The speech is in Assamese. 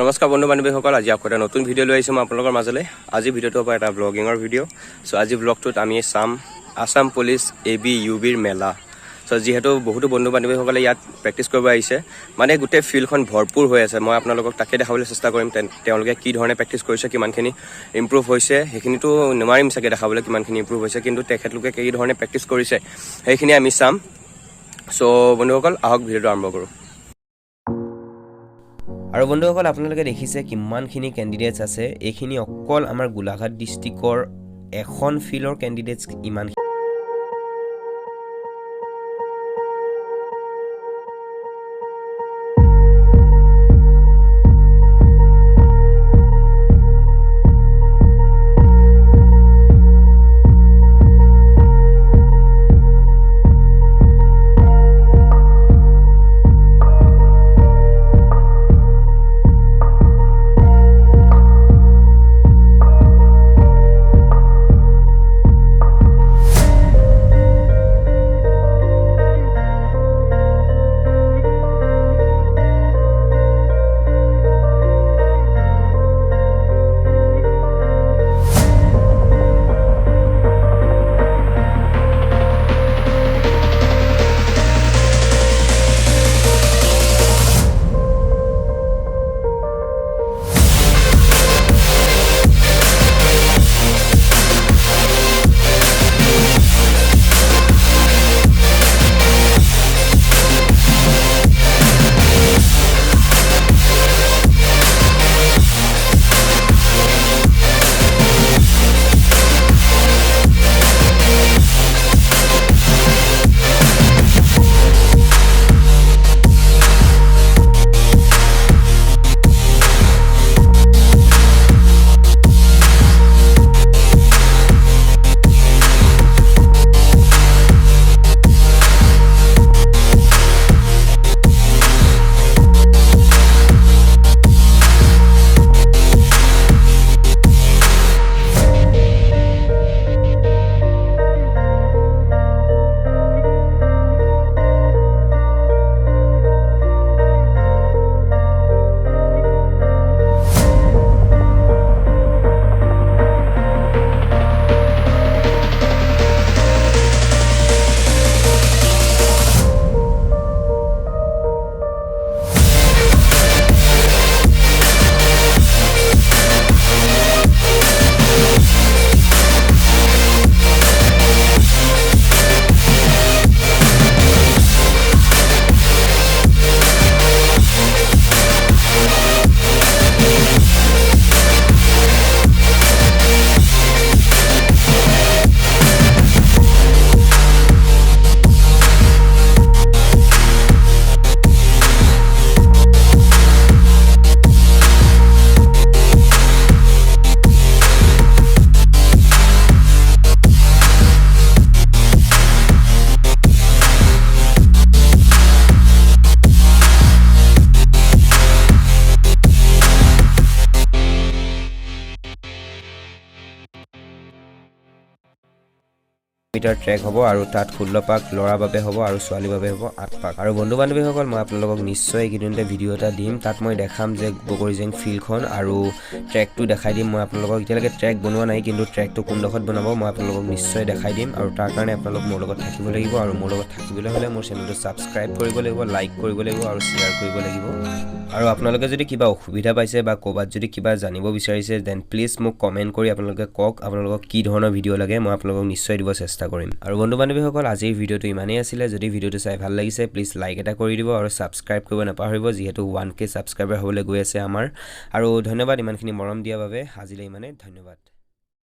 নমস্কাৰ বন্ধু বান্ধৱীসকল, আজি আকৌ এটা নতুন ভিডিঅ' লৈ আহিছোঁ মই আপোনালোকৰ মাজলৈ। আজি ভিডিঅ'টো হ'ব এটা ব্লগিঙৰ ভিডিঅ'। আজি ব্লগটোত আমি চাম আছাম পুলিচ AB UBৰ মেলা। যিহেতু বহুতো বন্ধু বান্ধৱীসকলে ইয়াত প্ৰেক্টিছ কৰিব আহিছে, মানে গোটেই ফিল্ডখন ভৰপূৰ হৈ আছে। মই আপোনালোকক তাকে দেখাবলৈ চেষ্টা কৰিম তেওঁলোকে কি ধৰণে প্ৰেক্টিছ কৰিছে, কিমানখিনি ইম্প্ৰুভ হৈছে। সেইখিনিতো নোৱাৰিম চাগে দেখাবলৈ কিমানখিনি ইম্প্ৰুভ হৈছে, কিন্তু তেখেতলোকে কি ধৰণে প্ৰেক্টিছ কৰিছে সেইখিনি আমি চাম। বন্ধুসকল আহক ভিডিঅ'টো আৰম্ভ কৰোঁ। আৰু বন্ধুসকল আপোনালোকে দেখিছে কিমানখিনি কেণ্ডিডেটছ আছে। এইখিনি অকল আমাৰ গোলাঘাট ডিষ্ট্ৰিক্টৰ এখন ফিল্ডৰ কেণ্ডিডেটছ ইমান। মিটাৰ ট্ৰেক হ'ব আৰু তাত 16 পাক ল'ৰাৰ বাবে হ'ব আৰু ছোৱালীৰ বাবে হ'ব 8 পাক। আৰু বন্ধু বান্ধৱীসকল মই আপোনালোকক নিশ্চয় এইকেইদিনতে ভিডিঅ' এটা দিম। তাত মই দেখাম যে বগৰীজেং ফিল্ডখন আৰু ট্ৰেকটো দেখাই দিম। মই আপোনালোকক এতিয়ালৈকে ট্ৰেক বনোৱা নাই, কিন্তু ট্ৰেকটো কোনডোখৰত বনাব মই আপোনালোকক নিশ্চয় দেখাই দিম। আৰু তাৰ কাৰণে আপোনালোক মোৰ লগত থাকিব লাগিব, আৰু মোৰ লগত থাকিবলৈ হ'লে মোৰ চেনেলটো ছাবস্ক্ৰাইব কৰিব লাগিব, লাইক কৰিব লাগিব আৰু শ্বেয়াৰ কৰিব লাগিব। আৰু আপোনালোকে যদি কিবা অসুবিধা পাইছে বা ক'ৰবাত যদি কিবা জানিব বিচাৰিছে, দেন প্লিজ মোক কমেণ্ট কৰি আপোনালোকে কওক আপোনালোকক কি ধৰণৰ ভিডিঅ' লাগে, মই আপোনালোকক নিশ্চয় দিব চেষ্টা কৰিম। আৰু বন্ধু বান্ধৱীসকল আজিৰ ভিডিঅ'টো ইমানেই আছিলে। যদি ভিডিঅ'টো চাই ভাল লাগিছে প্লিজ লাইক এটা কৰি দিব আৰু ছাবস্ক্ৰাইব কৰিব নাপাহৰিব, যিহেতু 1K ছাবস্ক্ৰাইবাৰ হ'বলৈ গৈ আছে আমাৰ। আৰু ধন্যবাদ ইমানখিনি মৰম দিয়াৰ বাবে। আজিলৈ ইমানেই, ধন্যবাদ।